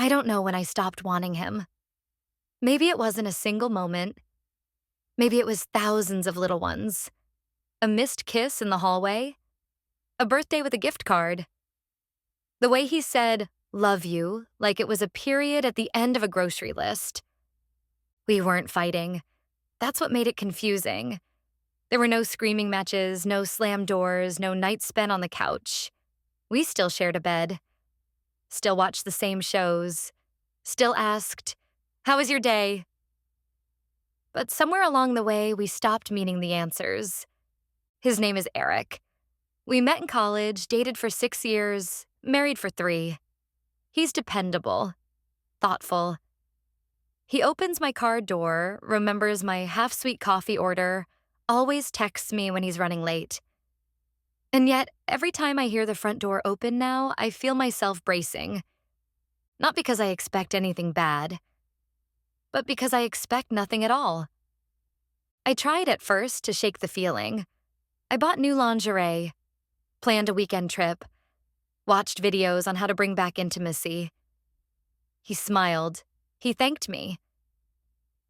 I don't know when I stopped wanting him. Maybe it wasn't a single moment. Maybe it was thousands of little ones. A missed kiss in the hallway. A birthday with a gift card. The way he said, "love you," like it was a period at the end of a grocery list. We weren't fighting. That's what made it confusing. There were no screaming matches, no slammed doors, no nights spent on the couch. We still shared a bed. Still watched the same shows. Still asked, "How was your day?" But somewhere along the way, we stopped meaning the answers. His name is Eric. We met in college, dated for 6 years, married for 3. He's dependable, thoughtful. He opens my car door, remembers my half-sweet coffee order, always texts me when he's running late. And yet, every time I hear the front door open now, I feel myself bracing. Not because I expect anything bad, but because I expect nothing at all. I tried at first to shake the feeling. I bought new lingerie, planned a weekend trip, watched videos on how to bring back intimacy. He smiled. He thanked me.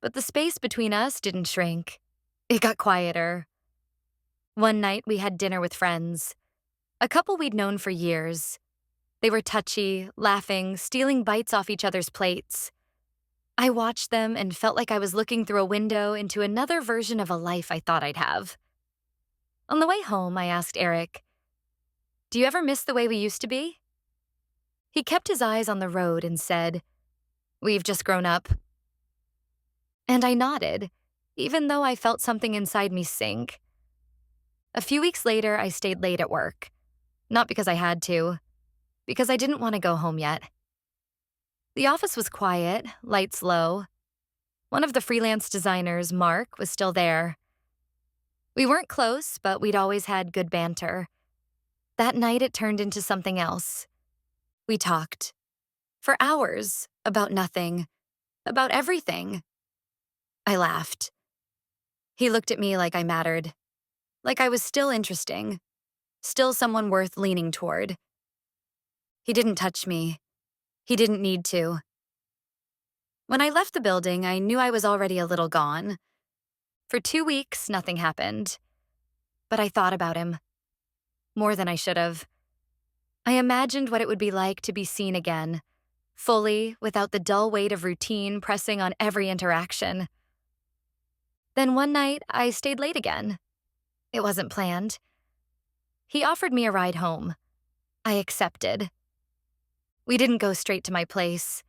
But the space between us didn't shrink. It got quieter. One night, we had dinner with friends, a couple we'd known for years. They were touchy, laughing, stealing bites off each other's plates. I watched them and felt like I was looking through a window into another version of a life I thought I'd have. On the way home, I asked Eric, "Do you ever miss the way we used to be?" He kept his eyes on the road and said, "We've just grown up." And I nodded, even though I felt something inside me sink. A few weeks later, I stayed late at work. Not because I had to, because I didn't want to go home yet. The office was quiet, lights low. One of the freelance designers, Mark, was still there. We weren't close, but we'd always had good banter. That night, it turned into something else. We talked. For hours, about nothing. About everything. I laughed. He looked at me like I mattered. Like I was still interesting. Still someone worth leaning toward. He didn't touch me. He didn't need to. When I left the building, I knew I was already a little gone. For 2 weeks, nothing happened. But I thought about him. More than I should have. I imagined what it would be like to be seen again, fully, without the dull weight of routine pressing on every interaction. Then one night, I stayed late again. It wasn't planned. He offered me a ride home. I accepted. We didn't go straight to my place.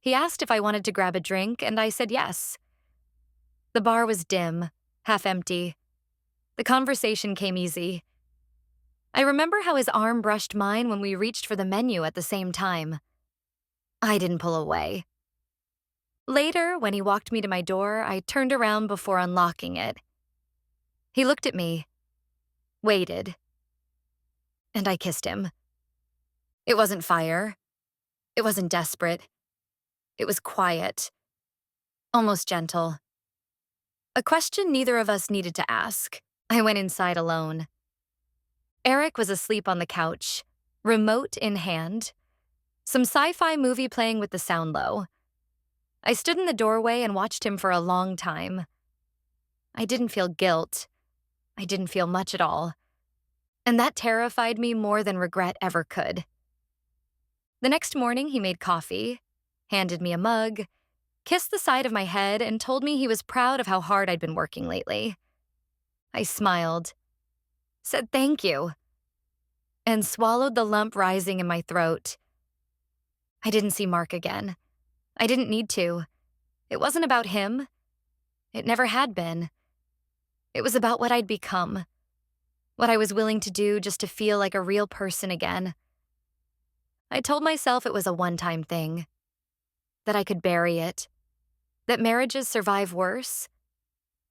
He asked if I wanted to grab a drink, and I said yes. The bar was dim, half empty. The conversation came easy. I remember how his arm brushed mine when we reached for the menu at the same time. I didn't pull away. Later, when he walked me to my door, I turned around before unlocking it. He looked at me, waited, and I kissed him. It wasn't fire. It wasn't desperate. It was quiet, almost gentle. A question neither of us needed to ask. I went inside alone. Eric was asleep on the couch, remote in hand. Some sci-fi movie playing with the sound low. I stood in the doorway and watched him for a long time. I didn't feel guilt. I didn't feel much at all. And that terrified me more than regret ever could. The next morning, he made coffee, handed me a mug, kissed the side of my head, and told me he was proud of how hard I'd been working lately. I smiled, said thank you, and swallowed the lump rising in my throat. I didn't see Mark again. I didn't need to. It wasn't about him. It never had been. It was about what I'd become, what I was willing to do just to feel like a real person again. I told myself it was a one-time thing, that I could bury it, that marriages survive worse,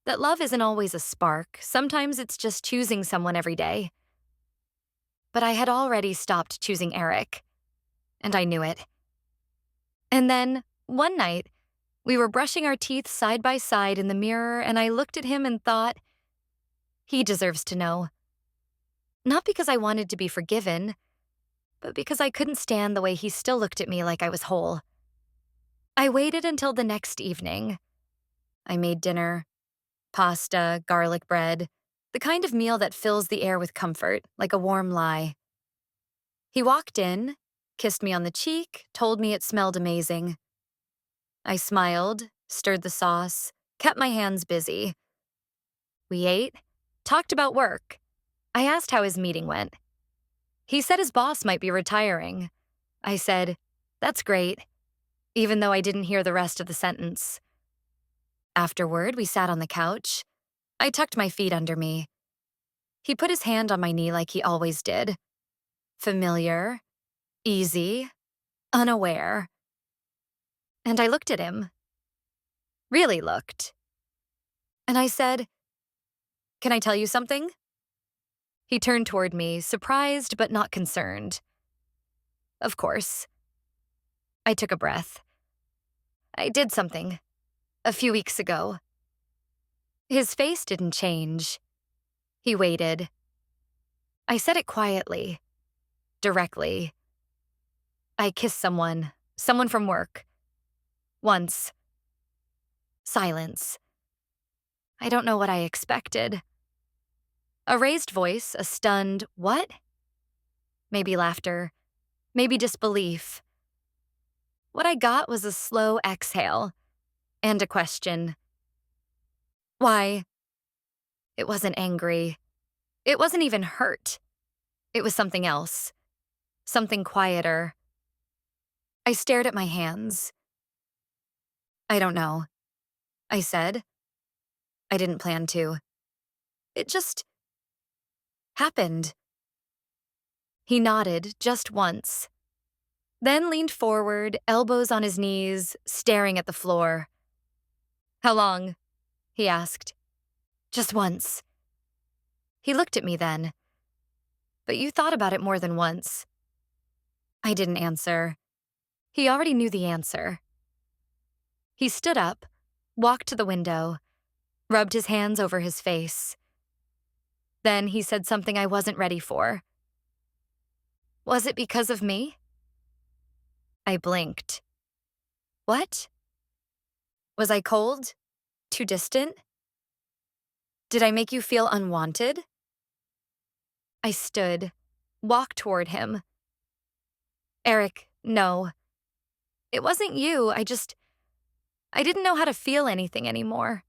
that love isn't always a spark. Sometimes it's just choosing someone every day. But I had already stopped choosing Eric, and I knew it. And then, one night, we were brushing our teeth side by side in the mirror, and I looked at him and thought, he deserves to know. Not because I wanted to be forgiven, but because I couldn't stand the way he still looked at me like I was whole. I waited until the next evening. I made dinner, pasta, garlic bread, the kind of meal that fills the air with comfort, like a warm lie. He walked in, kissed me on the cheek, told me it smelled amazing. I smiled, stirred the sauce, kept my hands busy. We ate, talked about work. I asked how his meeting went. He said his boss might be retiring. I said, "That's great," even though I didn't hear the rest of the sentence. Afterward, we sat on the couch. I tucked my feet under me. He put his hand on my knee like he always did. Familiar, easy, unaware. And I looked at him. Really looked. And I said, "Can I tell you something?" He turned toward me, surprised but not concerned. Of course. I took a breath. I did something. A few weeks ago. His face didn't change. He waited. I said it quietly, directly. I kissed someone from work. Once. Silence. I don't know what I expected. A raised voice, a stunned, "What?" Maybe laughter, maybe disbelief. What I got was a slow exhale and a question. Why? It wasn't angry. It wasn't even hurt. It was something else. Something quieter. I stared at my hands. "I don't know," I said. I didn't plan to. It just happened. He nodded just once, then leaned forward, elbows on his knees, staring at the floor. "How long?" he asked. "Just once." He looked at me then. "But you thought about it more than once." I didn't answer. He already knew the answer. He stood up, walked to the window, rubbed his hands over his face. Then he said something I wasn't ready for. "Was it because of me?" I blinked. What? Was I cold? Too distant? Did I make you feel unwanted? I stood, walked toward him. "Eric, no. It wasn't you, I didn't know how to feel anything anymore."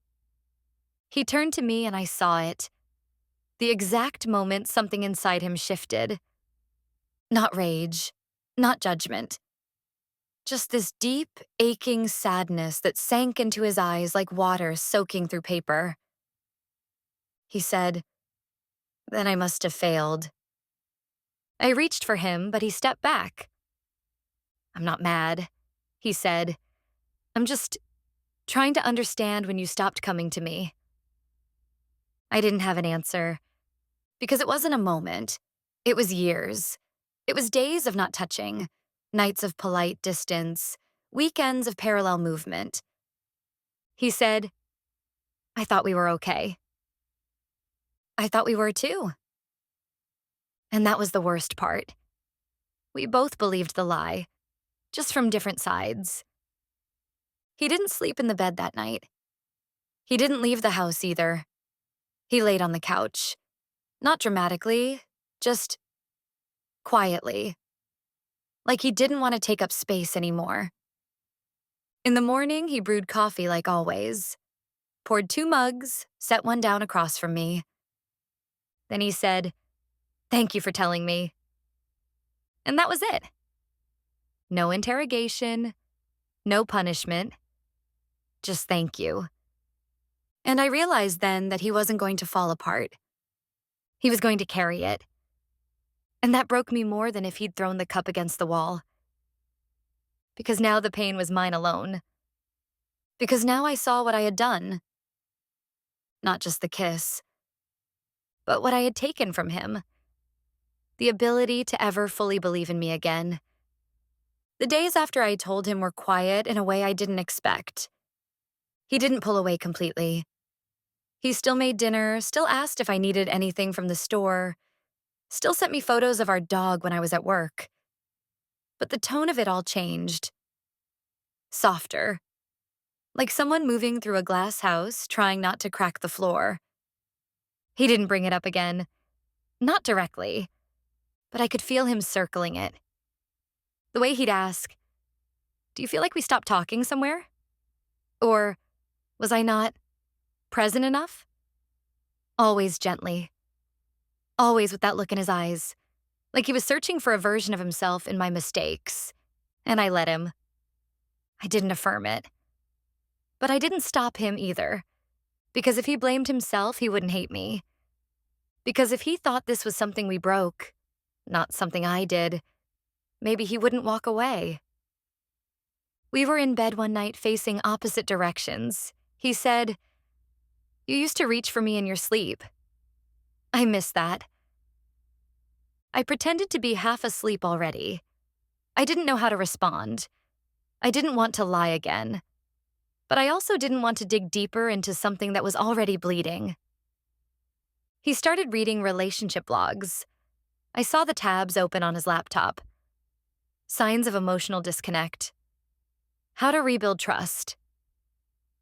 He turned to me and I saw it. The exact moment something inside him shifted. Not rage, not judgment. Just this deep, aching sadness that sank into his eyes like water soaking through paper. He said, "Then I must have failed." I reached for him, but he stepped back. "I'm not mad," he said. "I'm just trying to understand when you stopped coming to me." I didn't have an answer, because it wasn't a moment. It was years. It was days of not touching, nights of polite distance, weekends of parallel movement. He said, "I thought we were okay." I thought we were too. And that was the worst part. We both believed the lie, just from different sides. He didn't sleep in the bed that night. He didn't leave the house either. He laid on the couch. Not dramatically, just quietly. Like he didn't want to take up space anymore. In the morning, he brewed coffee like always. Poured 2 mugs, set one down across from me. Then he said, "Thank you for telling me." And that was it. No interrogation, no punishment. Just thank you. And I realized then that he wasn't going to fall apart. He was going to carry it. And that broke me more than if he'd thrown the cup against the wall. Because now the pain was mine alone. Because now I saw what I had done. Not just the kiss, but what I had taken from him. The ability to ever fully believe in me again. The days after I told him were quiet in a way I didn't expect. He didn't pull away completely. He still made dinner, still asked if I needed anything from the store, still sent me photos of our dog when I was at work. But the tone of it all changed. Softer. Like someone moving through a glass house trying not to crack the floor. He didn't bring it up again. Not directly. But I could feel him circling it. The way he'd ask, "Do you feel like we stopped talking somewhere?" Or, "Was I not present enough?" Always gently. Always with that look in his eyes. Like he was searching for a version of himself in my mistakes. And I let him. I didn't affirm it. But I didn't stop him either. Because if he blamed himself, he wouldn't hate me. Because if he thought this was something we broke, not something I did, maybe he wouldn't walk away. We were in bed one night facing opposite directions. He said, "You used to reach for me in your sleep." I miss that. I pretended to be half asleep already. I didn't know how to respond. I didn't want to lie again. But I also didn't want to dig deeper into something that was already bleeding. He started reading relationship blogs. I saw the tabs open on his laptop. Signs of emotional disconnect. How to rebuild trust.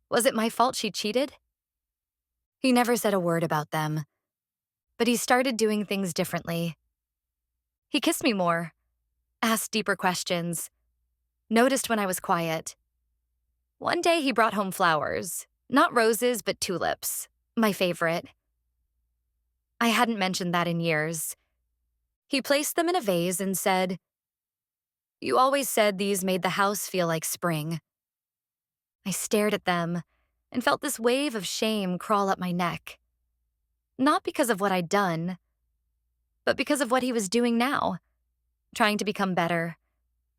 Was it my fault she cheated? He never said a word about them. But he started doing things differently. He kissed me more, asked deeper questions, noticed when I was quiet. One day he brought home flowers, not roses, but tulips, my favorite. I hadn't mentioned that in years. He placed them in a vase and said, "You always said these made the house feel like spring." I stared at them and felt this wave of shame crawl up my neck. Not because of what I'd done, but because of what he was doing now, trying to become better,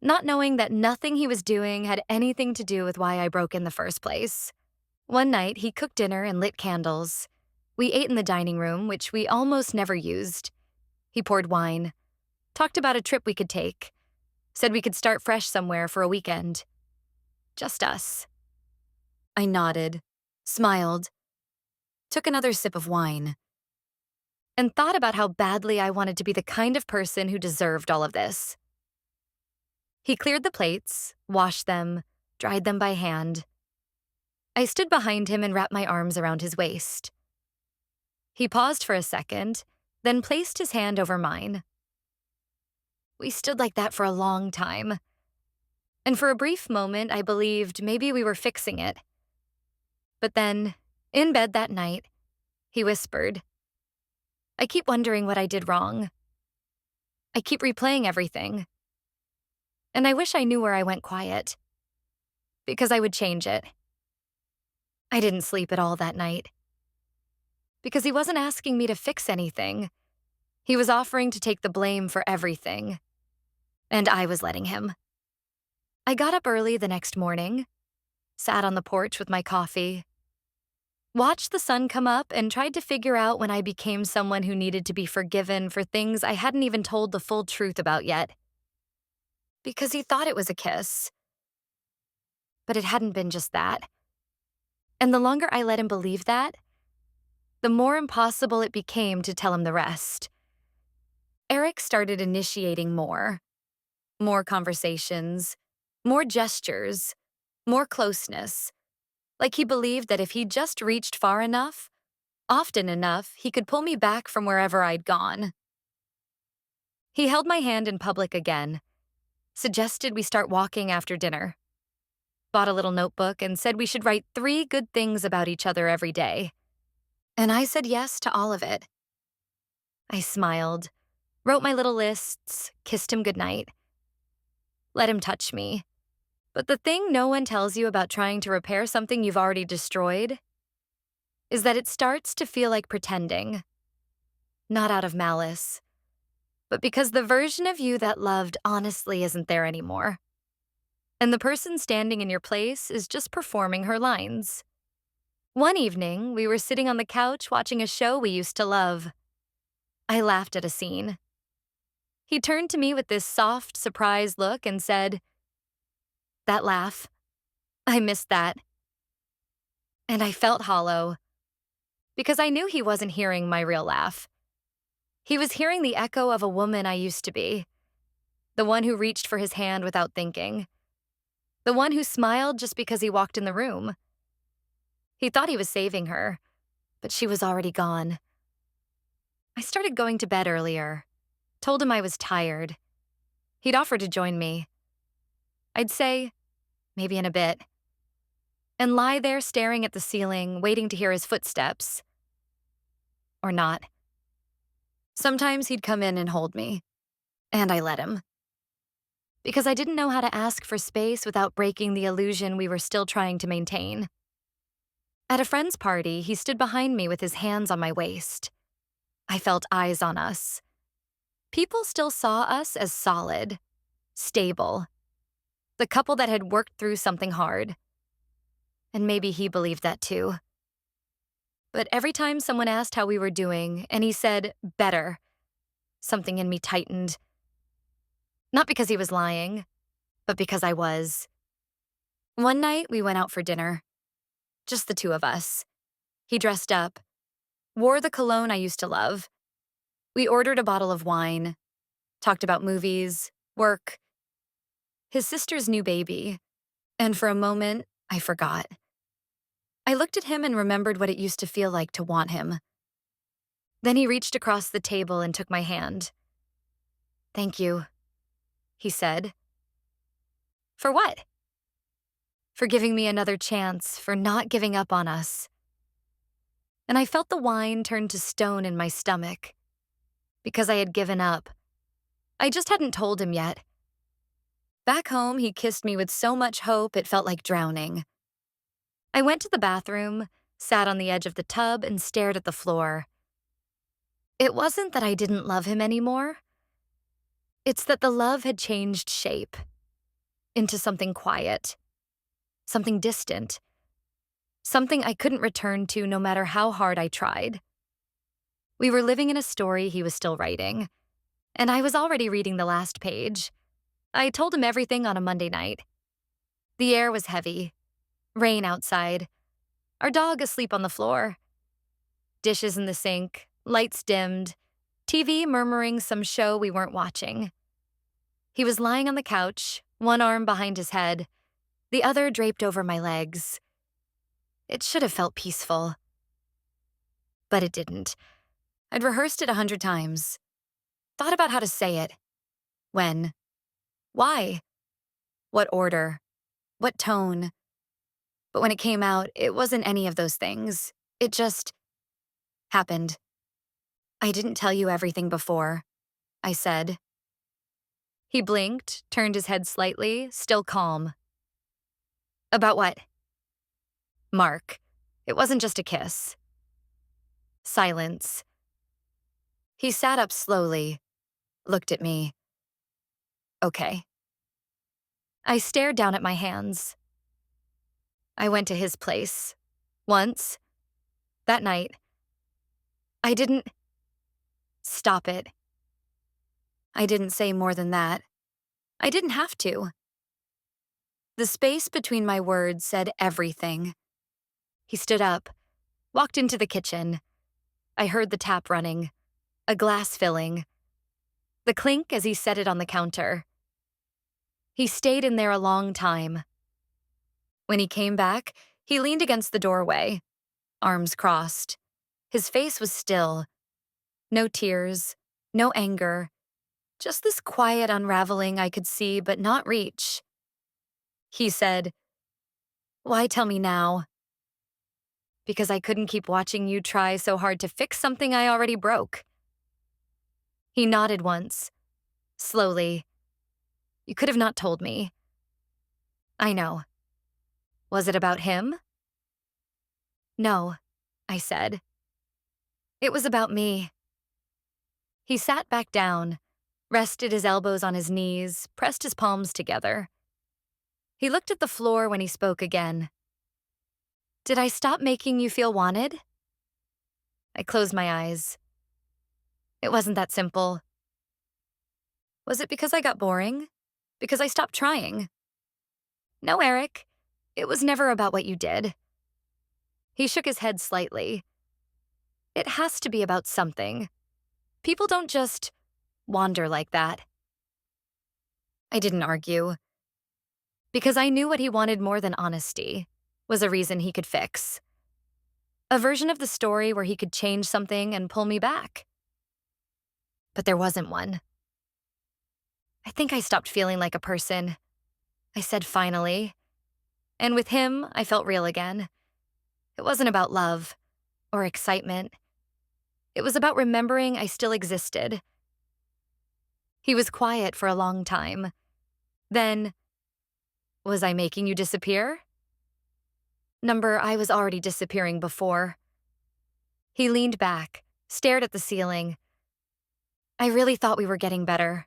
not knowing that nothing he was doing had anything to do with why I broke in the first place. One night, he cooked dinner and lit candles. We ate in the dining room, which we almost never used. He poured wine, talked about a trip we could take, said we could start fresh somewhere for a weekend. Just us. I nodded, smiled, took another sip of wine, and thought about how badly I wanted to be the kind of person who deserved all of this. He cleared the plates, washed them, dried them by hand. I stood behind him and wrapped my arms around his waist. He paused for a second, then placed his hand over mine. We stood like that for a long time. And for a brief moment, I believed maybe we were fixing it. But then, in bed that night, he whispered, "I keep wondering what I did wrong. I keep replaying everything. And I wish I knew where I went quiet. Because I would change it." I didn't sleep at all that night. Because he wasn't asking me to fix anything. He was offering to take the blame for everything. And I was letting him. I got up early the next morning, sat on the porch with my coffee, watched the sun come up, and tried to figure out when I became someone who needed to be forgiven for things I hadn't even told the full truth about yet. Because he thought it was a kiss. But it hadn't been just that. And the longer I let him believe that, the more impossible it became to tell him the rest. Eric started initiating more. More conversations, more gestures, more closeness. Like he believed that if he just reached far enough, often enough, he could pull me back from wherever I'd gone. He held my hand in public again, suggested we start walking after dinner, bought a little notebook and said we should write 3 good things about each other every day. And I said yes to all of it. I smiled, wrote my little lists, kissed him goodnight, let him touch me. But the thing no one tells you about trying to repair something you've already destroyed is that it starts to feel like pretending. Not out of malice, but because the version of you that loved honestly isn't there anymore. And the person standing in your place is just performing her lines. One evening, we were sitting on the couch watching a show we used to love. I laughed at a scene. He turned to me with this soft, surprised look and said, "That laugh, I missed that." And I felt hollow, because I knew he wasn't hearing my real laugh. He was hearing the echo of a woman I used to be, The one who reached for his hand without thinking. The one who smiled just because he walked in the room. He thought he was saving her, but she was already gone. I started going to bed earlier, told him I was tired. He'd offer to join me. I'd say, maybe in a bit, and lie there staring at the ceiling, waiting to hear his footsteps. Or not. Sometimes he'd come in and hold me, and I let him. Because I didn't know how to ask for space without breaking the illusion we were still trying to maintain. At a friend's party, he stood behind me with his hands on my waist. I felt eyes on us. People still saw us as solid, stable, the couple that had worked through something hard. And maybe he believed that too. But every time someone asked how we were doing, and he said, better, something in me tightened. Not because he was lying, but because I was. One night, we went out for dinner. Just the two of us. He dressed up, wore the cologne I used to love. We ordered a bottle of wine, talked about movies, work, his sister's new baby, and for a moment, I forgot. I looked at him and remembered what it used to feel like to want him. Then he reached across the table and took my hand. "Thank you," he said. For what? For giving me another chance, for not giving up on us. And I felt the wine turn to stone in my stomach. Because I had given up. I just hadn't told him yet. Back home, he kissed me with so much hope it felt like drowning. I went to the bathroom, sat on the edge of the tub, and stared at the floor. It wasn't that I didn't love him anymore. It's that the love had changed shape. Into something quiet. Something distant. Something I couldn't return to no matter how hard I tried. We were living in a story he was still writing, and I was already reading the last page. I told him everything on a Monday night. The air was heavy. Rain outside. Our dog asleep on the floor. Dishes in the sink, lights dimmed, TV murmuring some show we weren't watching. He was lying on the couch, one arm behind his head, the other draped over my legs. It should have felt peaceful. But it didn't. I'd rehearsed it 100 times. Thought about how to say it. When. Why. What order. What tone. But when it came out, it wasn't any of those things. It just happened. "I didn't tell you everything before," I said. He blinked, turned his head slightly, still calm. "About what?" "Mark. It wasn't just a kiss." Silence. He sat up slowly, looked at me. "Okay." I stared down at my hands. I went to his place. Once. That night. I didn't. Stop it. I didn't say more than that. I didn't have to. The space between my words said everything. He stood up, walked into the kitchen. I heard the tap running, a glass filling, the clink as he set it on the counter. He stayed in there a long time. When he came back, he leaned against the doorway, arms crossed. His face was still. No tears, no anger, just this quiet unraveling I could see but not reach. He said, "Why tell me now?" "Because I couldn't keep watching you try so hard to fix something I already broke." He nodded once, slowly. "You could have not told me." "I know." "Was it about him?" "No," I said. "It was about me." He sat back down, rested his elbows on his knees, pressed his palms together. He looked at the floor when he spoke again. "Did I stop making you feel wanted?" I closed my eyes. It wasn't that simple. Was it because I got boring? Because I stopped trying? No, Eric. It was never about what you did. He shook his head slightly. It has to be about something. People don't just wander like that. I didn't argue, because I knew what he wanted more than honesty was a reason he could fix. A version of the story where he could change something and pull me back. But there wasn't one. I think I stopped feeling like a person, I said finally. And with him, I felt real again. It wasn't about love or excitement. It was about remembering I still existed. He was quiet for a long time. Then, was I making you disappear? Number, I was already disappearing before. He leaned back, stared at the ceiling. I really thought we were getting better.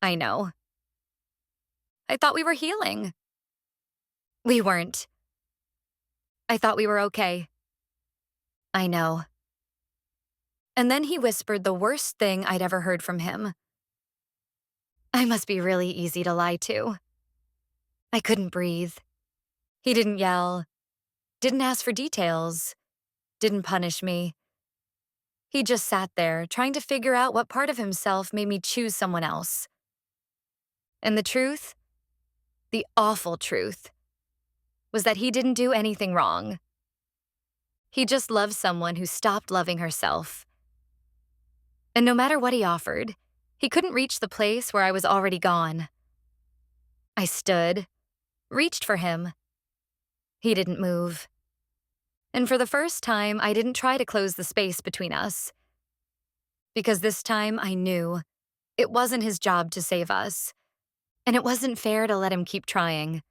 I know. I thought we were healing. We weren't. I thought we were okay. I know. And then he whispered the worst thing I'd ever heard from him. I must be really easy to lie to. I couldn't breathe. He didn't yell, didn't ask for details, didn't punish me. He just sat there, trying to figure out what part of himself made me choose someone else. And the truth, the awful truth, was that he didn't do anything wrong. He just loved someone who stopped loving herself. And no matter what he offered, he couldn't reach the place where I was already gone. I stood, reached for him. He didn't move. And for the first time, I didn't try to close the space between us. Because this time I knew it wasn't his job to save us, and it wasn't fair to let him keep trying.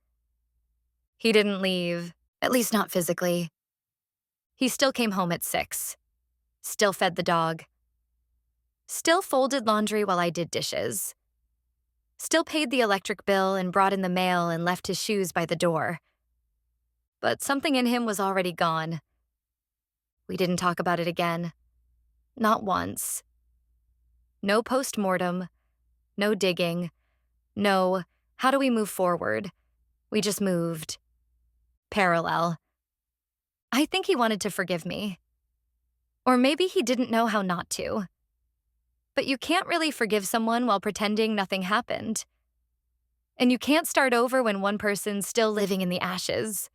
He didn't leave, at least not physically. He still came home at 6, still fed the dog, still folded laundry while I did dishes, still paid the electric bill and brought in the mail and left his shoes by the door. But something in him was already gone. We didn't talk about it again. Not once. No post-mortem, no digging, no, how do we move forward? We just moved. Parallel. I think he wanted to forgive me. Or maybe he didn't know how not to. But you can't really forgive someone while pretending nothing happened. And you can't start over when one person's still living in the ashes.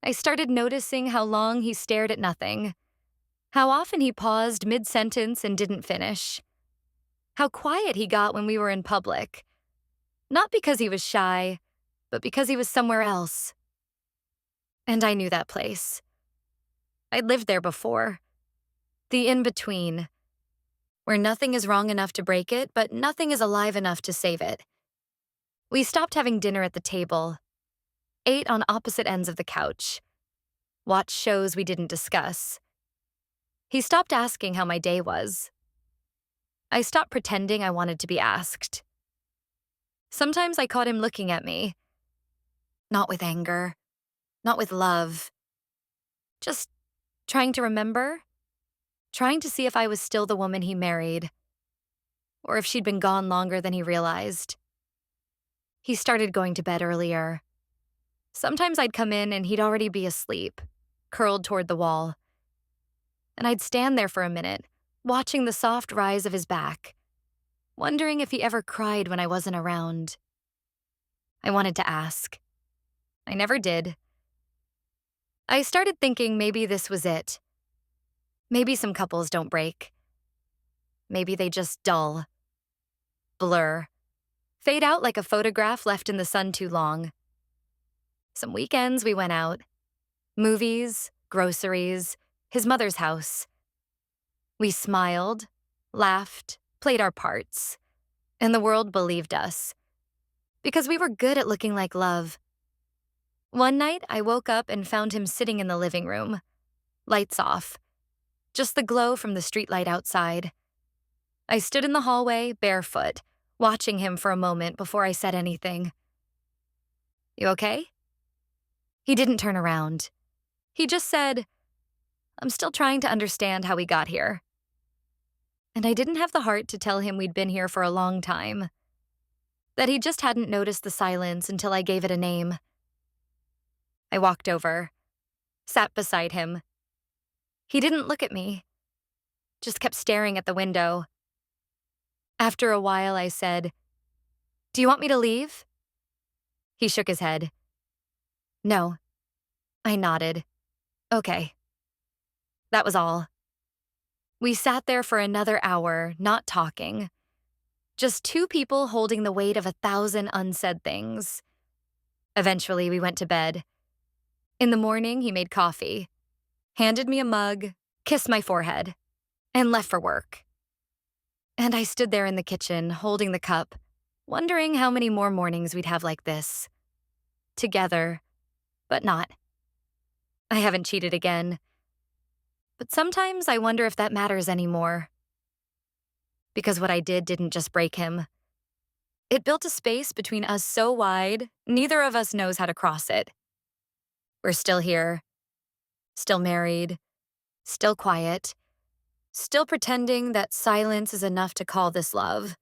I started noticing how long he stared at nothing, how often he paused mid-sentence and didn't finish, how quiet he got when we were in public. Not because he was shy, but because he was somewhere else. And I knew that place. I'd lived there before. The in-between, where nothing is wrong enough to break it, but nothing is alive enough to save it. We stopped having dinner at the table, ate on opposite ends of the couch, watched shows we didn't discuss. He stopped asking how my day was. I stopped pretending I wanted to be asked. Sometimes I caught him looking at me, not with anger, not with love, just trying to remember, trying to see if I was still the woman he married, or if she'd been gone longer than he realized. He started going to bed earlier. Sometimes I'd come in and he'd already be asleep, curled toward the wall. And I'd stand there for a minute, watching the soft rise of his back, wondering if he ever cried when I wasn't around. I wanted to ask. I never did. I started thinking maybe this was it. Maybe some couples don't break. Maybe they just dull, blur, fade out like a photograph left in the sun too long. Some weekends we went out. Movies, groceries, his mother's house. We smiled, laughed, played our parts. And the world believed us. Because we were good at looking like love. One night, I woke up and found him sitting in the living room. Lights off. Just the glow from the streetlight outside. I stood in the hallway, barefoot, watching him for a moment before I said anything. "You okay?" He didn't turn around. He just said, "I'm still trying to understand how we got here." And I didn't have the heart to tell him we'd been here for a long time. That he just hadn't noticed the silence until I gave it a name. I walked over, sat beside him. He didn't look at me, just kept staring at the window. After a while, I said, Do you want me to leave? He shook his head. No. I nodded. Okay. That was all. We sat there for another hour, not talking. Just two people holding the weight of 1,000 unsaid things. Eventually, we went to bed. In the morning, he made coffee, handed me a mug, kissed my forehead, and left for work. And I stood there in the kitchen, holding the cup, wondering how many more mornings we'd have like this. Together, but not. I haven't cheated again. But sometimes I wonder if that matters anymore. Because what I did didn't just break him. It built a space between us so wide, neither of us knows how to cross it. We're still here, still married, still quiet, still pretending that silence is enough to call this love.